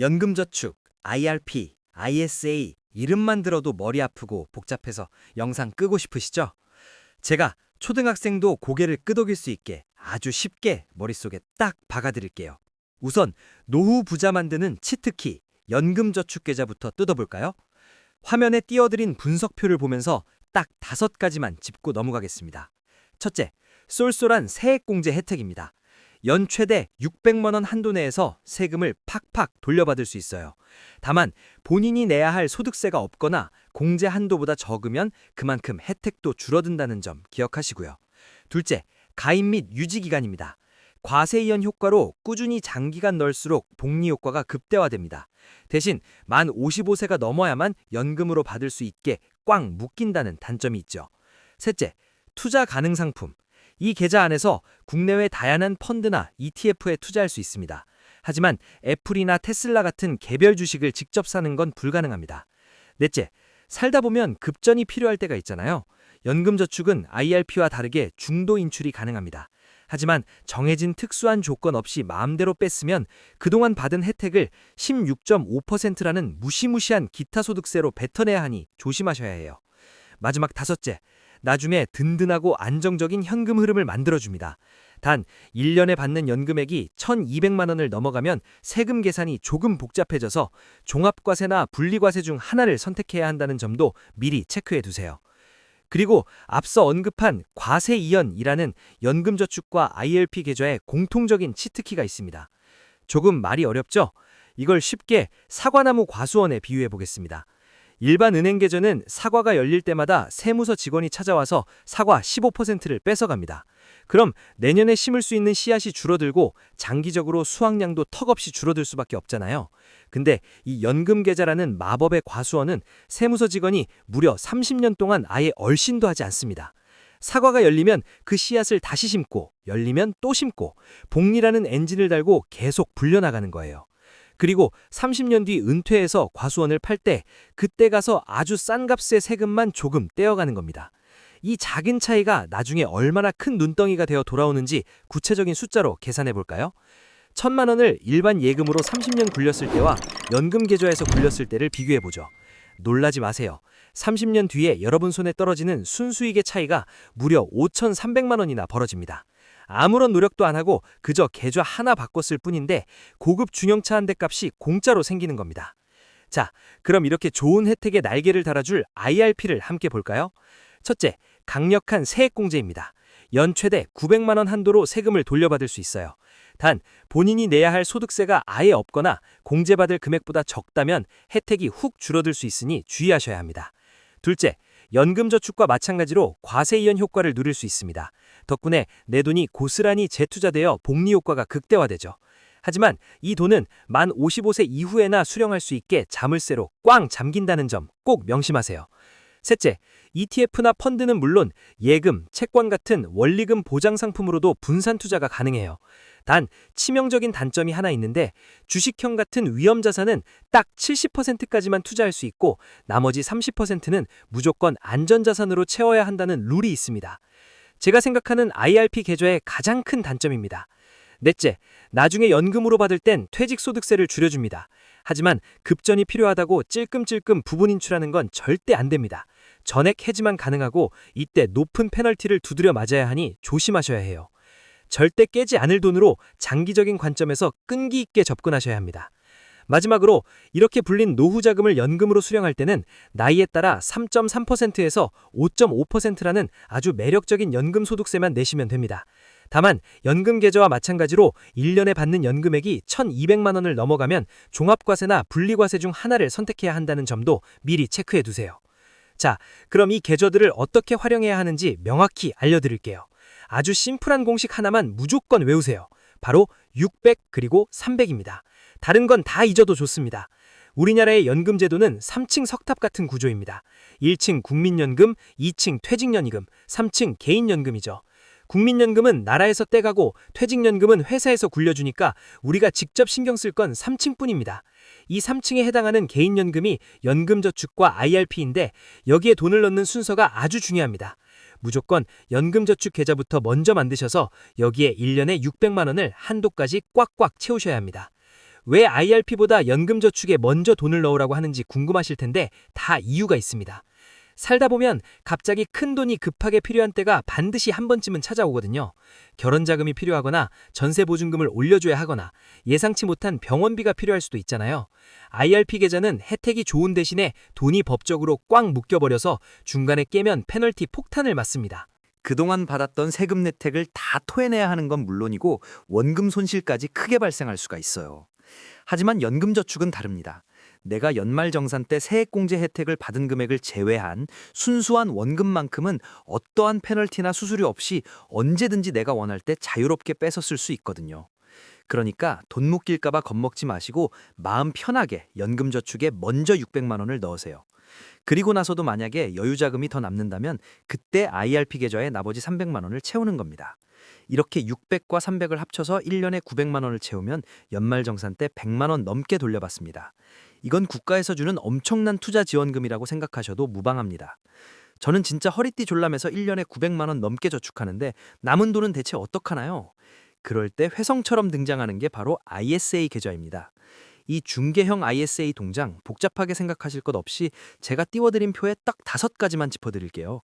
연금저축, IRP, ISA 이름만 들어도 머리 아프고 복잡해서 영상 끄고 싶으시죠? 제가 초등학생도 고개를 끄덕일 수 있게 아주 쉽게 머릿속에 딱 박아드릴게요. 우선 노후 부자 만드는 치트키, 연금저축계좌부터 뜯어볼까요? 화면에 띄워드린 분석표를 보면서 딱 5가지만 짚고 넘어가겠습니다. 첫째, 쏠쏠한 세액공제 혜택입니다. 연 최대 600만 원 한도 내에서 세금을 팍팍 돌려받을 수 있어요. 다만 본인이 내야 할 소득세가 없거나 공제 한도보다 적으면 그만큼 혜택도 줄어든다는 점 기억하시고요. 둘째, 가입 및 유지 기간입니다. 과세이연 효과로 꾸준히 장기간 넣을수록 복리 효과가 극대화됩니다. 대신 만 55세가 넘어야만 연금으로 받을 수 있게 꽉 묶인다는 단점이 있죠. 셋째, 투자 가능 상품. 이 계좌 안에서 국내외 다양한 펀드나 ETF에 투자할 수 있습니다. 하지만 애플이나 테슬라 같은 개별 주식을 직접 사는 건 불가능합니다. 넷째, 살다 보면 급전이 필요할 때가 있잖아요. 연금저축은 IRP와 다르게 중도 인출이 가능합니다. 하지만 정해진 특수한 조건 없이 마음대로 뺐으면 그동안 받은 혜택을 16.5%라는 무시무시한 기타 소득세로 뱉어내야 하니 조심하셔야 해요. 마지막 다섯째, 나중에 든든하고 안정적인 현금 흐름을 만들어줍니다. 단 1년에 받는 연금액이 1,200만 원을 넘어가면 세금 계산이 조금 복잡해져서 종합과세나 분리과세 중 하나를 선택해야 한다는 점도 미리 체크해 두세요. 그리고 앞서 언급한 과세이연이라는 연금저축과 IRP 계좌의 공통적인 치트키가 있습니다. 조금 말이 어렵죠? 이걸 쉽게 사과나무 과수원에 비유해 보겠습니다. 일반 은행 계좌는 사과가 열릴 때마다 세무서 직원이 찾아와서 사과 15%를 뺏어갑니다. 그럼 내년에 심을 수 있는 씨앗이 줄어들고 장기적으로 수확량도 턱없이 줄어들 수밖에 없잖아요. 근데 이 연금계좌라는 마법의 과수원은 세무서 직원이 무려 30년 동안 아예 얼씬도 하지 않습니다. 사과가 열리면 그 씨앗을 다시 심고 열리면 또 심고 복리라는 엔진을 달고 계속 불려나가는 거예요. 그리고 30년 뒤 은퇴해서 과수원을 팔 때 그때 가서 아주 싼 값의 세금만 조금 떼어가는 겁니다. 이 작은 차이가 나중에 얼마나 큰 눈덩이가 되어 돌아오는지 구체적인 숫자로 계산해 볼까요? 1,000만 원을 일반 예금으로 30년 굴렸을 때와 연금 계좌에서 굴렸을 때를 비교해 보죠. 놀라지 마세요. 30년 뒤에 여러분 손에 떨어지는 순수익의 차이가 무려 5,300만 원이나 벌어집니다. 아무런 노력도 안 하고 그저 계좌 하나 바꿨을 뿐인데 고급 중형차 한 대 값이 공짜로 생기는 겁니다. 자, 그럼 이렇게 좋은 혜택에 날개를 달아줄 IRP를 함께 볼까요? 첫째, 강력한 세액공제입니다. 연 최대 900만 원 한도로 세금을 돌려받을 수 있어요. 단, 본인이 내야 할 소득세가 아예 없거나 공제받을 금액보다 적다면 혜택이 훅 줄어들 수 있으니 주의하셔야 합니다. 둘째, 연금저축과 마찬가지로 과세이연 효과를 누릴 수 있습니다. 덕분에 내 돈이 고스란히 재투자되어 복리 효과가 극대화되죠. 하지만 이 돈은 만 55세 이후에나 수령할 수 있게 자물쇠로 꽝 잠긴다는 점 꼭 명심하세요. 셋째, ETF나 펀드는 물론 예금, 채권 같은 원리금 보장 상품으로도 분산 투자가 가능해요. 단 치명적인 단점이 하나 있는데 주식형 같은 위험 자산은 딱 70%까지만 투자할 수 있고 나머지 30%는 무조건 안전자산으로 채워야 한다는 룰이 있습니다. 제가 생각하는 IRP 계좌의 가장 큰 단점입니다. 넷째, 나중에 연금으로 받을 땐 퇴직소득세를 줄여줍니다. 하지만 급전이 필요하다고 찔끔찔끔 부분 인출하는 건 절대 안 됩니다. 전액 해지만 가능하고 이때 높은 페널티를 두드려 맞아야 하니 조심하셔야 해요. 절대 깨지 않을 돈으로 장기적인 관점에서 끈기 있게 접근하셔야 합니다. 마지막으로 이렇게 불린 노후 자금을 연금으로 수령할 때는 나이에 따라 3.3%에서 5.5%라는 아주 매력적인 연금 소득세만 내시면 됩니다. 다만 연금 계좌와 마찬가지로 1년에 받는 연금액이 1,200만 원을 넘어가면 종합과세나 분리과세 중 하나를 선택해야 한다는 점도 미리 체크해 두세요. 자, 그럼 이 계좌들을 어떻게 활용해야 하는지 명확히 알려드릴게요. 아주 심플한 공식 하나만 무조건 외우세요. 바로 600 그리고 300입니다. 다른 건 다 잊어도 좋습니다. 우리나라의 연금 제도는 3층 석탑 같은 구조입니다. 1층 국민연금, 2층 퇴직연금, 3층 개인연금이죠. 국민연금은 나라에서 떼가고 퇴직연금은 회사에서 굴려주니까 우리가 직접 신경 쓸 건 3층뿐입니다. 이 3층에 해당하는 개인연금이 연금저축과 IRP인데 여기에 돈을 넣는 순서가 아주 중요합니다. 무조건 연금저축 계좌부터 먼저 만드셔서 여기에 1년에 600만 원을 한도까지 꽉꽉 채우셔야 합니다. 왜 IRP보다 연금저축에 먼저 돈을 넣으라고 하는지 궁금하실 텐데 다 이유가 있습니다. 살다 보면 갑자기 큰 돈이 급하게 필요한 때가 반드시 한 번쯤은 찾아오거든요. 결혼 자금이 필요하거나 전세 보증금을 올려줘야 하거나 예상치 못한 병원비가 필요할 수도 있잖아요. IRP 계좌는 혜택이 좋은 대신에 돈이 법적으로 꽉 묶여버려서 중간에 깨면 페널티 폭탄을 맞습니다. 그동안 받았던 세금 혜택을 다 토해내야 하는 건 물론이고 원금 손실까지 크게 발생할 수가 있어요. 하지만 연금저축은 다릅니다. 내가 연말정산 때 세액공제 혜택을 받은 금액을 제외한 순수한 원금만큼은 어떠한 페널티나 수수료 없이 언제든지 내가 원할 때 자유롭게 뺏어 쓸 수 있거든요. 그러니까 돈 묶일까 봐 겁먹지 마시고 마음 편하게 연금저축에 먼저 600만 원을 넣으세요. 그리고 나서도 만약에 여유자금이 더 남는다면 그때 IRP 계좌에 나머지 300만 원을 채우는 겁니다. 이렇게 600과 300을 합쳐서 1년에 900만 원을 채우면 연말정산 때 100만 원 넘게 돌려받습니다. 이건 국가에서 주는 엄청난 투자 지원금이라고 생각하셔도 무방합니다. 저는 진짜 허리띠 졸라매서 1년에 900만 원 넘게 저축하는데 남은 돈은 대체 어떡하나요? 그럴 때 회성처럼 등장하는 게 바로 ISA 계좌입니다. 이 중개형 ISA 동장 복잡하게 생각하실 것 없이 제가 띄워드린 표에 딱 5가지만 짚어드릴게요.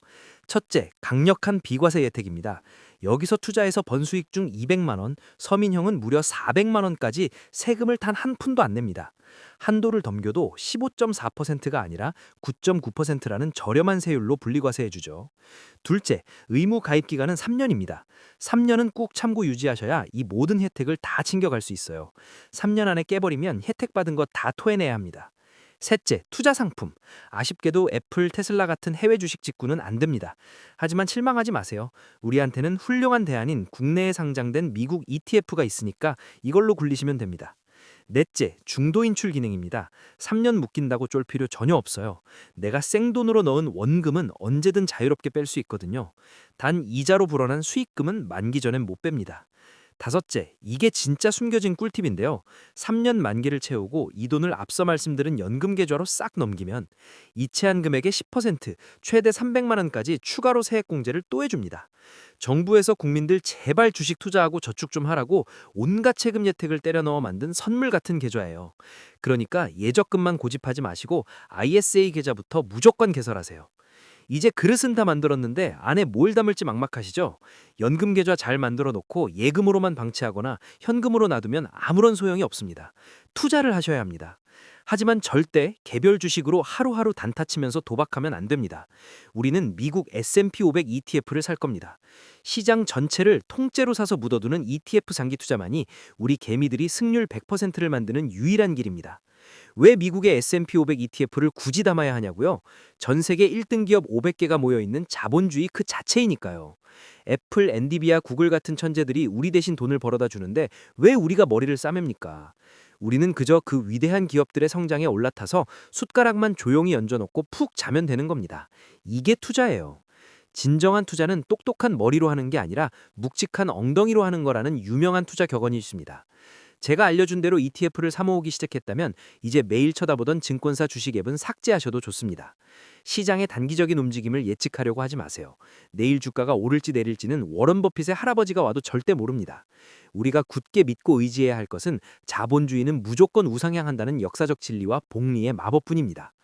첫째, 강력한 비과세 혜택입니다. 여기서 투자해서 번 수익 중 200만 원, 서민형은 무려 400만 원까지 세금을 단 한 푼도 안 냅니다. 한도를 넘겨도 15.4%가 아니라 9.9%라는 저렴한 세율로 분리과세해주죠. 둘째, 의무 가입 기간은 3년입니다. 3년은 꼭 참고 유지하셔야 이 모든 혜택을 다 챙겨갈 수 있어요. 3년 안에 깨버리면 혜택 받은 거 다 토해내야 합니다. 셋째, 투자 상품. 아쉽게도 애플, 테슬라 같은 해외 주식 직구는 안 됩니다. 하지만 실망하지 마세요. 우리한테는 훌륭한 대안인 국내에 상장된 미국 ETF가 있으니까 이걸로 굴리시면 됩니다. 넷째, 중도 인출 기능입니다. 3년 묶인다고 쫄 필요 전혀 없어요. 내가 생돈으로 넣은 원금은 언제든 자유롭게 뺄 수 있거든요. 단 이자로 불어난 수익금은 만기 전엔 못 뺍니다. 다섯째, 이게 진짜 숨겨진 꿀팁인데요. 3년 만기를 채우고 이 돈을 앞서 말씀드린 연금 계좌로 싹 넘기면 이체한 금액의 10%, 최대 300만 원까지 추가로 세액공제를 또 해줍니다. 정부에서 국민들 제발 주식 투자하고 저축 좀 하라고 온갖 세금 혜택을 때려 넣어 만든 선물 같은 계좌예요. 그러니까 예적금만 고집하지 마시고 ISA 계좌부터 무조건 개설하세요. 이제 그릇은 다 만들었는데 안에 뭘 담을지 막막하시죠? 연금 계좌 잘 만들어 놓고 예금으로만 방치하거나 현금으로 놔두면 아무런 소용이 없습니다. 투자를 하셔야 합니다. 하지만 절대 개별 주식으로 하루하루 단타 치면서 도박하면 안 됩니다. 우리는 미국 S&P 500 ETF를 살 겁니다. 시장 전체를 통째로 사서 묻어두는 ETF 장기 투자만이 우리 개미들이 승률 100%를 만드는 유일한 길입니다. 왜 미국의 S&P 500 ETF를 굳이 담아야 하냐고요? 전 세계 1등 기업 500개가 모여있는 자본주의 그 자체이니까요. 애플, 엔비디아, 구글 같은 천재들이 우리 대신 돈을 벌어다 주는데 왜 우리가 머리를 싸맵니까? 우리는 그저 그 위대한 기업들의 성장에 올라타서 숟가락만 조용히 얹어놓고 푹 자면 되는 겁니다. 이게 투자예요. 진정한 투자는 똑똑한 머리로 하는 게 아니라 묵직한 엉덩이로 하는 거라는 유명한 투자 격언이 있습니다. 제가 알려준 대로 ETF를 사모으기 시작했다면 이제 매일 쳐다보던 증권사 주식 앱은 삭제하셔도 좋습니다. 시장의 단기적인 움직임을 예측하려고 하지 마세요. 내일 주가가 오를지 내릴지는 워런 버핏의 할아버지가 와도 절대 모릅니다. 우리가 굳게 믿고 의지해야 할 것은 자본주의는 무조건 우상향한다는 역사적 진리와 복리의 마법뿐입니다.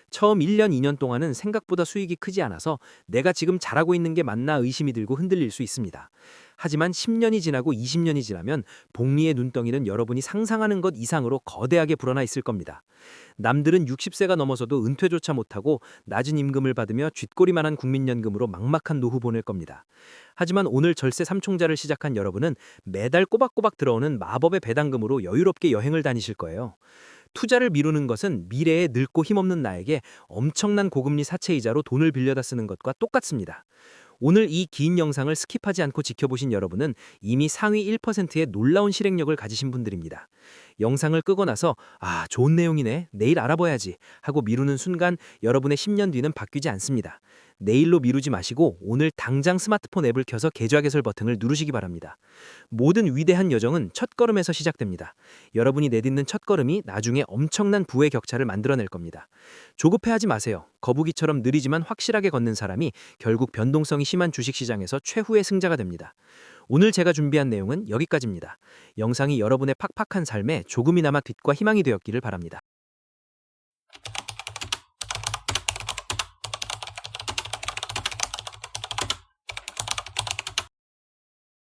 처음 1년, 2년 동안은 생각보다 수익이 크지 않아서 내가 지금 잘하고 있는 게 맞나 의심이 들고 흔들릴 수 있습니다. 하지만 10년이 지나고 20년이 지나면 복리의 눈덩이는 여러분이 상상하는 것 이상으로 거대하게 불어나 있을 겁니다. 남들은 60세가 넘어서도 은퇴조차 못하고 낮은 임금을 받으며 쥐꼬리만한 국민연금으로 막막한 노후 보낼 겁니다. 하지만 오늘 절세 삼총자를 시작한 여러분은 매달 꼬박꼬박 들어오는 마법의 배당금으로 여유롭게 여행을 다니실 거예요. 투자를 미루는 것은 미래에 늙고 힘없는 나에게 엄청난 고금리 사채이자로 돈을 빌려다 쓰는 것과 똑같습니다. 오늘 이 긴 영상을 스킵하지 않고 지켜보신 여러분은 이미 상위 1%의 놀라운 실행력을 가지신 분들입니다. 영상을 끄고 나서 좋은 내용이네, 내일 알아봐야지 하고 미루는 순간 여러분의 10년 뒤는 바뀌지 않습니다. 내일로 미루지 마시고 오늘 당장 스마트폰 앱을 켜서 계좌 개설 버튼을 누르시기 바랍니다. 모든 위대한 여정은 첫걸음에서 시작됩니다. 여러분이 내딛는 첫걸음이 나중에 엄청난 부의 격차를 만들어낼 겁니다. 조급해하지 마세요. 거북이처럼 느리지만 확실하게 걷는 사람이 결국 변동성이 심한 주식시장에서 최후의 승자가 됩니다. 오늘 제가 준비한 내용은 여기까지입니다. 영상이 여러분의 팍팍한 삶에 조금이나마 빛과 희망이 되었기를 바랍니다.